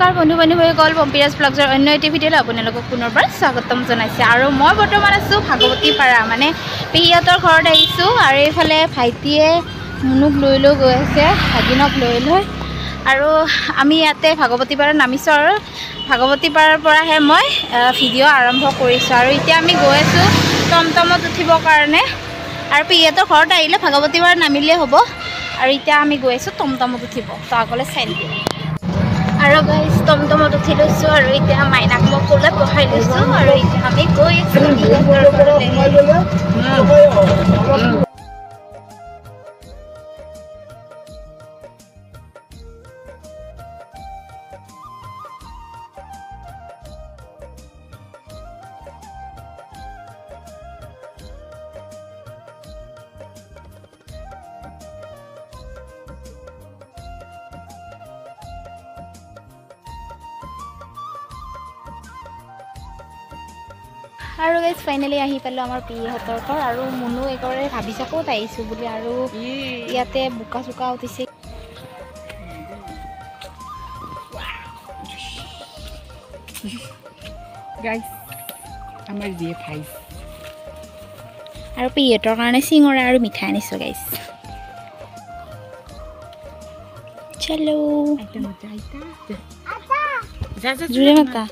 নমস্কাৰ বন্ধু বান্ধৱীসকল পম্পিৰাজ ব্লগৰ অন্য এটি ভিডিঅ'লৈ আপোনালোকক পুনৰবাৰ স্বাগতম জনাইছোঁ আৰু মই বৰ্তমান আছোঁ ভাগৱতীপাৰা মানে পেহীহঁতৰ ঘৰত আহিছোঁ আৰু এইফালে ভাইটিয়ে মুনুক লৈ গৈ আছে ভাগিনক লৈ আৰু আমি ইয়াতে ভাগৱতীপাৰাত নামিছোঁ আৰু ভাগৱতীপাৰাৰ পৰাহে মই ভিডিঅ' আৰম্ভ কৰিছোঁ আৰু এতিয়া আমি গৈ আছোঁ টমটমত উঠিবৰ কাৰণে আৰু পেহীহঁতৰ ঘৰত আহিলে ভাগৱতীপাৰাত নামিলে হ'ব আৰু এতিয়া আমি গৈ আছোঁ টমটমত উঠিব তো আগলৈ চাই দিওঁ আৰু গাইজ টমটমত উঠি লৈছোঁ আৰু এতিয়া মাইনাক মই কোলাত বহাই লৈছোঁ আৰু এতিয়া আমি গৈ আছোঁ আৰু গাইজ ফাইনেলি আহি পালোঁ আমাৰ পেহীহঁতৰ ঘৰ আৰু মুনু একেবাৰে ভাবিছে ক'ত আহিছোঁ বুলি আৰু ইয়াতে বোকা চোকা উঠিছে আৰু পেহীহঁতৰ কাৰণে চিঙৰা আৰু মিঠাই আনিছোঁ গাইজ চলো জোৰে মাতা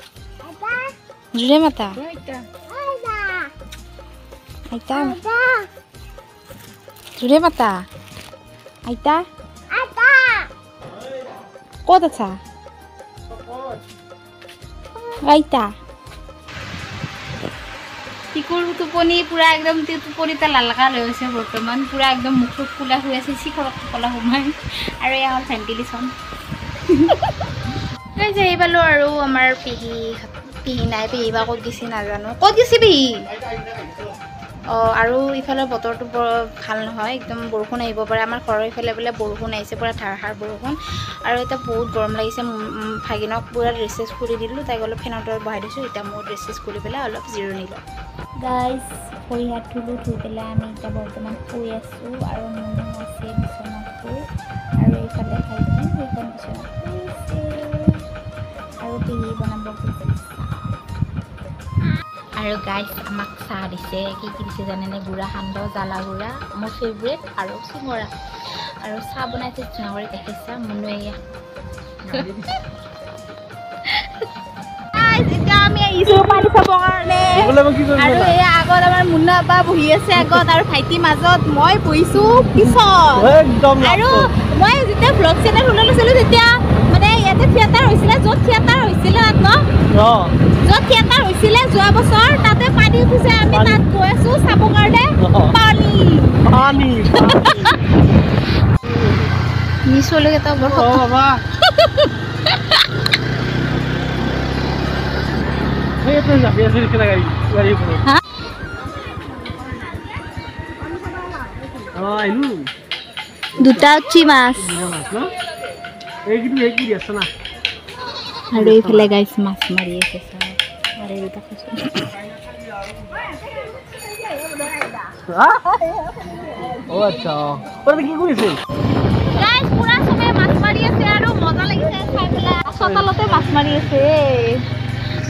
জোৰে মাতা আইতা জোৰে মাতা আইতা ক'ত আছা আইতা টিকুৰ টোপনি পুৰা একদম টোপনিতে লালকাল হৈ আছে বৰ্তমান পুৰা একদম মুখত ফুলা হৈ আছে শিখৰত কলা সোমাই আৰু এয়া হ'ল ভেণ্টিলেশ্যন আহি পালোঁ আৰু আমাৰ পেহী নাই পেহী বা ক'ত গৈছে নাজানো ক'ত গৈছে পেহী অঁ আৰু ইফালে বতৰটো বৰ ভাল নহয় একদম বৰষুণ আহিব পাৰে আমাৰ ঘৰৰ ইফালে বোলে বৰষুণ আহিছে পূৰা ধাৰষাৰ বৰষুণ আৰু এতিয়া বহুত গৰম লাগিছে ভাগিনক পূৰা ড্ৰেছ চেছ কৰি দিলোঁ তাইক অলপ ফেনৰ তলত বহাই দিছোঁ এতিয়া মোৰ ড্ৰেছ চেছ কৰি পেলাই অলপ জিৰণি লওঁ গাইজ ভৰি হাত ধুলোঁ ধুই পেলাই আমি এতিয়া বৰ্তমান শুই আছোঁ আৰু মুনু আছে বিচনাত শুই আৰু এইফালে ভাইটি সেইখন বিচনাত শুইছে আৰু পেহী বনাব গৈছে আৰু গাইজ আমাক চাহ দিছে কি দিছে জানেনে গুড়া সান্দহ জ্বালা গুড়া মোৰ ফেভৰেট আৰু চিঙৰা আৰু চাহ বনাইছে ধুনীয়া কৰি গাখীৰ চাহ মুনুৱে এতিয়া আমি আহিছোঁ পানী চাবৰ কাৰণে আৰু এই আগত আমাৰ মুন্না আপা বহি আছে আগত আৰু ভাইটি মাজত মই বহিছোঁ পিছত আৰু মই যেতিয়া ব্লগ চেনেল খোলা লৈছিলোঁ তেতিয়া মানে ইয়াতে থিয়েটাৰ হৈছিলে য'ত থিয়েটাৰ হৈছিলে তাত য'ত থিয়েটাৰ হৈছিলে যোৱা বছৰ তাতে পানী উঠিছে আমি তাত গৈ আছোঁ চাবৰ কাৰণে পানী নিচলৈ এটা বৰ দুটা উঠি মাছ আৰু এইফালে গাইছ মাছ মাৰি আছে আৰু এইটা পুৰা চবে মাছ মাৰি আছে আৰু মজা লাগিছে খাই পেলাই চোতালতে মাছ মাৰি আছে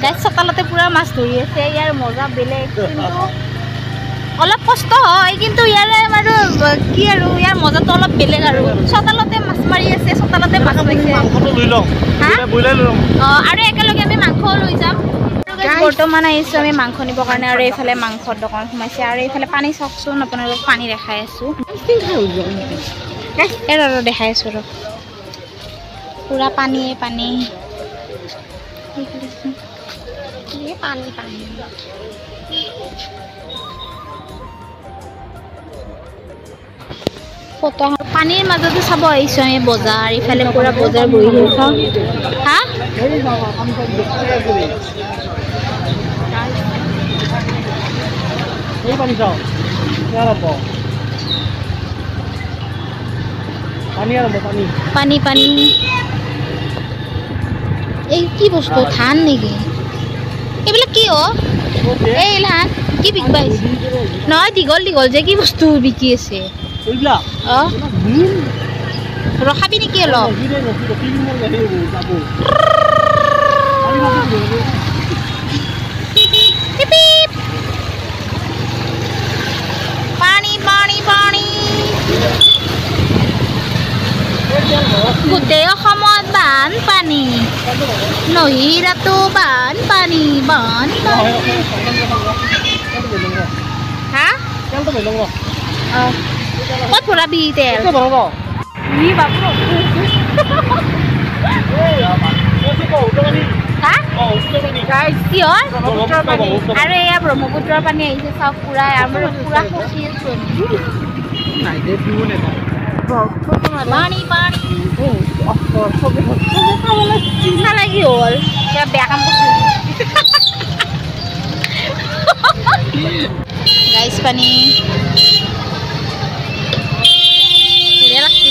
গাইছ চোতালতে পুৰা মাছ ধৰি আছে ইয়াৰ মজা বেলেগ কিন্তু অলপ কষ্ট হয় কিন্তু ইয়াৰে আৰু কি আৰু ইয়াৰ মজাটো অলপ বেলেগ আৰু চোতালতে মাছ মাৰি আছে চোতালতে মাছ মাৰিছে আৰু একেলগে আমি মাংস লৈ যাম বৰ্তমান আহিছোঁ আমি মাংস নিবৰ কাৰণে আৰু এইফালে মাংসৰ দোকান সোমাইছে আৰু এইফালে পানী চাওকচোন আপোনালোকক পানী দেখাই আছোঁ আৰু দেখাই আছোঁ আৰু পুৰা পানীয়ে পানী পানীৰ মাজতে চাব আহিছোঁ আমি বজাৰ ইফালে পুৰা বজাৰ বহি খাওঁ হা পানী পানী এই কি বস্তু ধান নেকি এইবিলাক কি এই ধান কি বিকবা নহয় দীঘল দীঘল যে কি বস্তু বিকি আছে ৰখাবি নেকি অলপ পানী পানী পানী গোটেই অসমত বানপানী নহিৰাতো বানপানী বানপানী হা ক'ত ভৰাবি তেল আৰু এয়া ব্ৰহ্মপুত্ৰৰ পানী আহিছে চাওক পুৰা আমাৰ পুৰা খচি আছো পানী পানী নালাগি হ'ল বেয়া কাম কৰিছো গাইছ পানী বঢ়িয়া লাগছে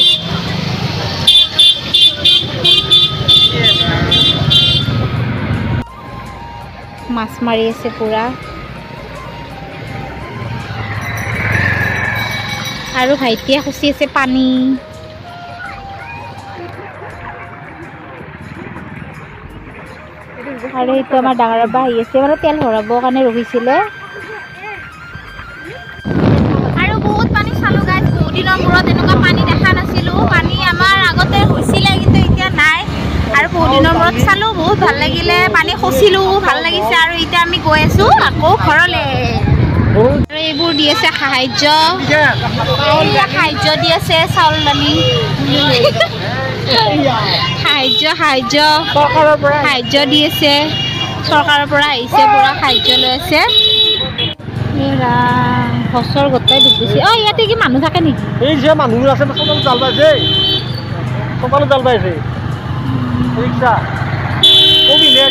মাছ মাৰি আছে পুৰা আৰু ভাইটিয়ে খুচি আছে পানী আৰু এইটো আমাৰ ডাঙৰ বা আহি আছে মানে তেল ভৰাবৰ কাৰণে ৰখিছিলে আৰু বহুত পানী চালো গাইছ বহুত দিনৰ মূৰত এনেকুৱা পানী দেখা নাছিলো পানী আমাৰ আগতে হৈছিলে কিন্তু এতিয়া নাই আৰু বহুত দিনৰ মূৰত চালো বহুত ভাল লাগিলে পানী খচিলো ভাল লাগিছে আৰু এতিয়া আমি গৈ আছো আকৌ ঘৰলে আৰু এইবোৰ দি আছে সাহায্য দি আছে চাউল দালি সাহায্য দি আছে চৰকাৰৰ পৰা আহিছে পুৰা সাহায্য লৈ আছে বছৰ গোটাই ডুবিছে অ ইয়াতে কি মানুহ থাকে নেকি এই যে মানুহ আছে সকালে জাল বাইছে ৰিক্সা কমিলে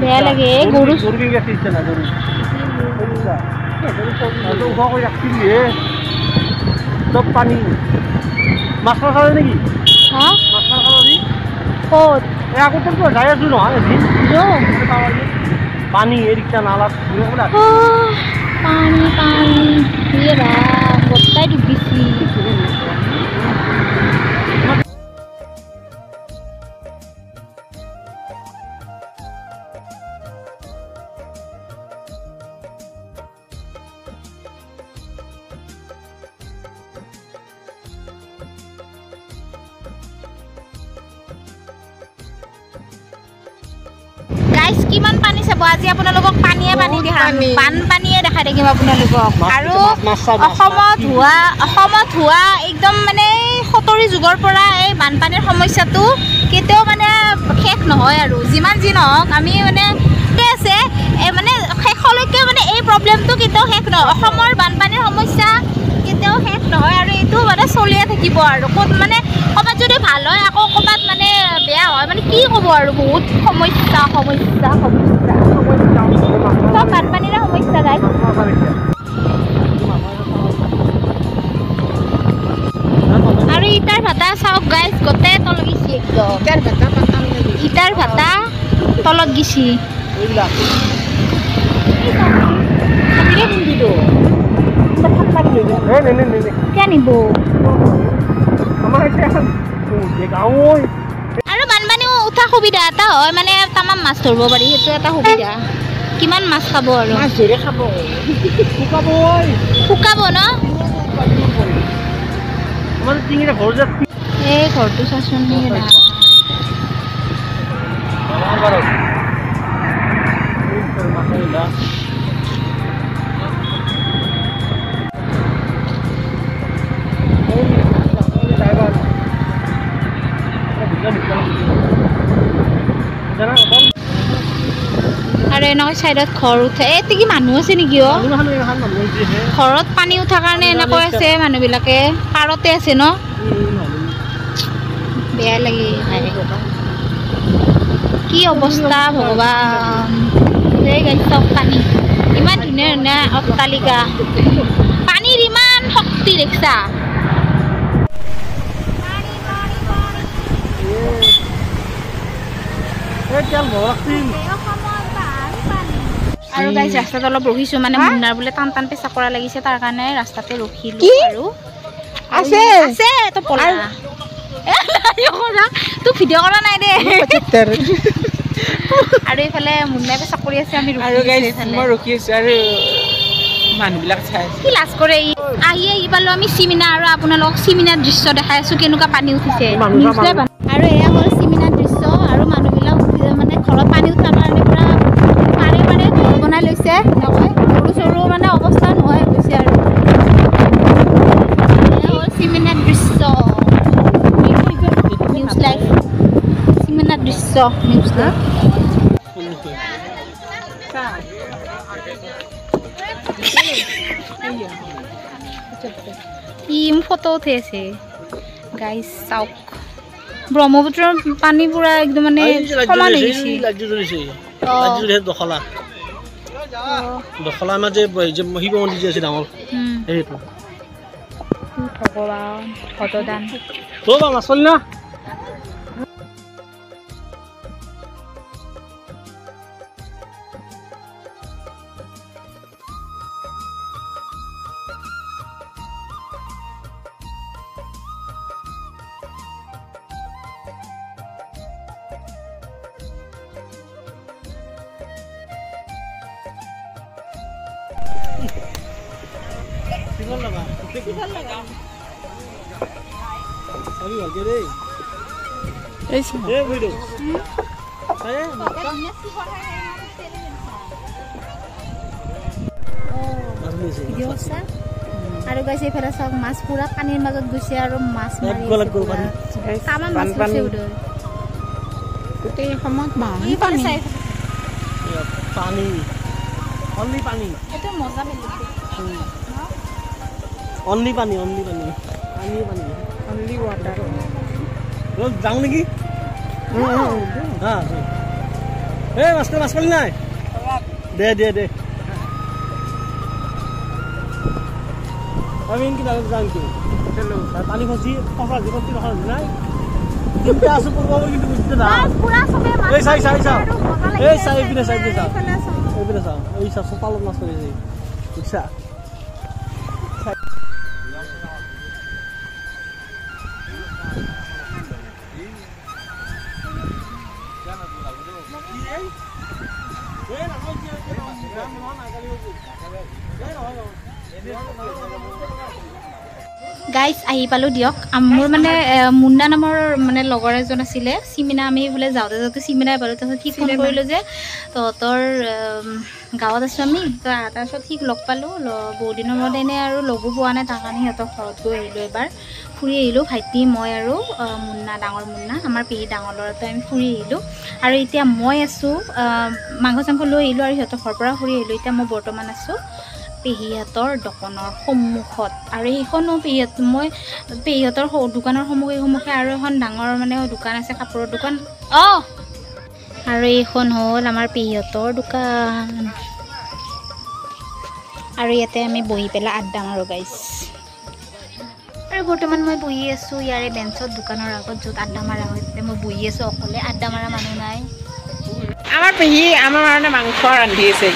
বেয়া লাগে গরু সব পানি মাছ মাছ খালে নাকি হ্যাঁ মাছ মাছ খালি ক'ত আগতে তো যাই আছো নহয় এদিন পানি এই রিক্সা নালা পানি পানি গোটাই ডুবিছি কিমান পানী চাব আজি আপোনালোকক পানীয়ে পানী দেখাম বানপানীয়ে দেখাই থাকিম আপোনালোকক আৰু অসমত হোৱা একদম মানে ৭০ যুগৰ পৰা এই বানপানীৰ সমস্যাটো কেতিয়াও মানে শেষ নহয় আৰু যিমান যি নহওক আমি মানে আছে মানে শেষলৈকে মানে এই প্ৰব্লেমটো কেতিয়াও শেষ নহয় অসমৰ বানপানীৰ সমস্যা কেতিয়াও শেষ নহয় আৰু এইটো মানে চলিয়ে থাকিব আৰু ক'ত মানে ক'ৰবাত যদি ভাল হয় আকৌ ক'ৰবাত মানে বেয়া হয় মানে কি ক'ব আৰু বহুত সমস্যা চব বানপানীৰে সমস্যা গাইছ আৰু ইটাৰ ভাটা চাওক গাইছ গোটেই তলত গেছি একদম ইটাৰ ভাটা তলত গেছি আৰু বানপানী উঠা সুবিধা এটা হয় মানে তামাম মাছ ধৰিব পাৰি সেইটো এটা সুবিধা কিমান মাছ খাব আৰু মাছ ধৰি খাব শুকাব ন এই ঘৰটো চাচোন আৰু এনেকৈ চাইডত ঘৰ উঠে এতে কি মানুহ আছে নেকি অ ঘৰত পানী উঠাৰ কাৰণে এনেকৈ আছে মানুহবিলাকে পাৰতে আছে ন বেয়া লাগে কি অৱস্থা ভগৱান এই গাইছ পানী ইমান ধুনীয়া ধুনীয়া অট্টালিকা পানীৰ ইমান শক্তি দেখিছা আৰু গাইছ ৰাস্তাত অলপ ৰখিছো মানে মুন্নাৰ বোলে টান টান পেচা কৰা লাগিছে তাৰ কাৰণে ৰাস্তাতে ৰখিলো আৰু আছে আছে তো পলা তোক ভিডিঅ' কৰা নাই দে আৰু এইফালে মুন্নাই চাকৰি আছে আমি মই ৰখি আছো আৰু মানুহবিলাক চাই আছে কি লাজ কৰে আহি পালো আমি চিমিনা আৰু আপোনালোকক চিমিনাৰ দৃশ্য দেখাই আছো কেনেকুৱা পানী উঠিছে আৰু এয়া হ'ল চিমিনাৰ দৃশ্য আৰু মানুহবিলাক মানে ঘৰত পানী উঠাৰ কাৰণে পুৰা পাৰে ঘৰ বনাই লৈছে নহয় সৰু চৰু মানে অৱস্থা নোহোৱা হৈ গৈছে আৰু এয়া হ'ল চিমিনাৰ দৃশ্য নিউজ লাইভ চিমিনাৰ দৃশ্য নিউজ লাইভ ফটো উঠি আছে গাইজ চাওক ব্ৰহ্মপুত্ৰৰ পানী পুৰা একদম মানে সমান হৈ গৈছে দখলা আমাৰ যে শিৱ মন্দিৰ যে আছে ডাঙৰ সেইটো ভগৱান ভগৱান মাছ পালি না আৰু গাইছে এইফালে চাওক মাছ পুৰা পানীৰ মাজত গৈছে আৰু মাছ মাৰি কামান মাছ গৈছে উদয় গোটেই সময়ত পানী পানী অনলি পানী এটা মজা লাগিছে অনলি পানী অনলি পানী পানী পানী অনলি ৱাটাৰ যাওঁ নেকি এই মাছ পালি নাই দে দে দে আমি কি যাওঁ কি পানী খচি সঁচা জীৱনটি নহয় নাই চিন্তা আছো পূৰ্ব কিন্তু বুজিছে না এই চাই চাই চাওঁ এই চাই এইপিনে চাই এইপিনে চাওঁ এইপিনে চাওঁ এই চাওঁ চোতালত মাছ কৰিছে বুজিছা গাইজ আহি পালোঁ দিয়ক মোৰ মানে মুন্না নামৰ মানে লগৰ এজন আছিলে চিমিনা আমি বোলে যাওঁতে যাওঁতে চিমিনাই পালোঁ তাৰপিছত সি ফোন কৰিলোঁ যে তহঁতৰ গাঁৱত আছোঁ আমি তাৰপিছত সি লগ পালোঁ বহুত দিনৰ মূৰত এনেই আৰু লগো পোৱা নাই তাৰ কাৰণে সিহঁতৰ ঘৰত গৈ আহিলোঁ এবাৰ ফুৰি আহিলোঁ ভাইটি মই আৰু মুন্না ডাঙৰ মুন্না আমাৰ পেহী ডাঙৰ ল'ৰাটো আমি ফুৰি আহিলোঁ আৰু এতিয়া মই আছোঁ মাংস চাংস লৈ আহিলোঁ আৰু সিহঁতৰ ঘৰৰ পৰা ফুৰি আহিলোঁ এতিয়া মই বৰ্তমান আছোঁ পেহীহঁতৰ দোকানৰ সন্মুখত আৰু সেইখনো মই পেহীহঁতৰ দোকানৰ সন্মুখে আৰু এখন ডাঙৰ মানে দোকান আছে কাপোৰৰ দোকান আৰু এইখন হ'ল আমাৰ পেহীহঁতৰ দোকান আৰু ইয়াতে আমি বহি পেলাই আড্ডা মাৰোঁ গাইছ আৰু বৰ্তমান মই বহি আছোঁ ইয়াৰে বেঞ্চত দোকানৰ আগত য'ত আড্ডা মাৰা হয় তাতে মই বহি আছোঁ অকলে আড্ডা মাৰা মানুহ নাই আমাৰ পেহী আমাৰ কাৰণে মাংস ৰান্ধি আছে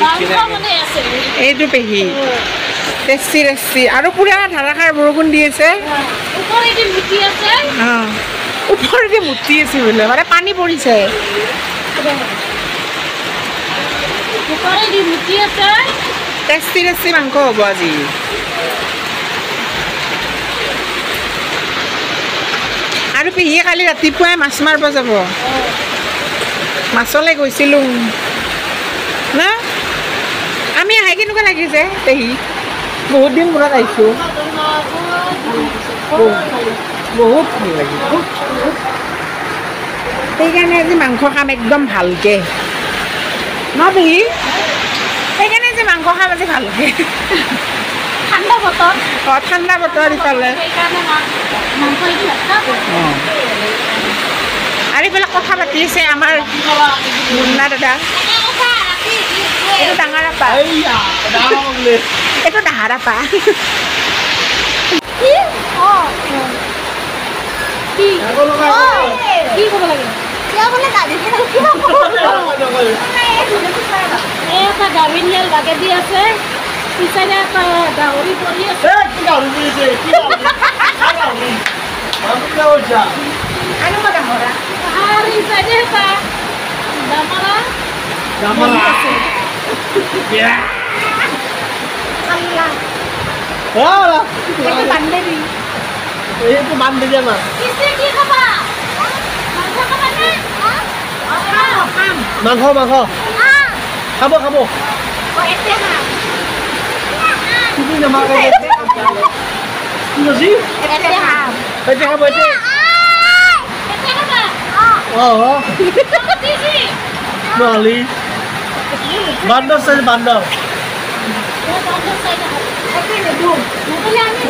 এইটো পেহী টেষ্টি টেষ্টি আৰু পুৰা ধাৰাসাৰ বৰষুণ দি আছে ওপৰেদি মুতি আছে বোলে মানে পানী পৰিছে টেষ্টি টেষ্টি মাংস হ'ব আজি আৰু পেহীয়ে কালি ৰাতিপুৱাই মাছ মাৰিব যাব মাছলৈ গৈছিলোঁ না আমি আহি কেনেকুৱা লাগিছে পেহী বহুত দিন মূৰত আহিছোঁ বহুত ভাল লাগিছে সেইকাৰণে আজি মাংস খাম একদম ভালকৈ ন পেহী সেইকাৰণে আজি মাংস খাম আজি ভালকৈ ঠাণ্ডা বতৰ ঠাণ্ডা বতৰ ইফালে আৰু এইফালে কথা পাতি আছে আমাৰ মুন্না দাদা এইটো ডাঙৰ আপা এইটো ডাঙৰ আপা গাড়ী নিয়াল বাগে দি আছে পিছাইতে গাহৰি পৰি আছে কি গাহৰি পৰিছে কি গাহৰি মানুহ কিয় কৈছা আৰু মই ডাঙৰা আৰু ইছাইতে এটা ডাঙৰা গামলা ইয়া আল্লাহ আলা এইটো বান্ধে দি এইটো মান দি দিয়া না কিছে কি খাবা মাংস খাবা নে খাম মাংস মাংস খাব খাব এতিয়া খাম তুমি নামাকে কি কৈছি এতিয়া খাম এতিয়া খাব এতিয়া এতিয়া খাবা দিছি নহলি বান্দৰ চাই বান্দৰ বান্দৰ চাই থাকে একে নেদু নহলে আমি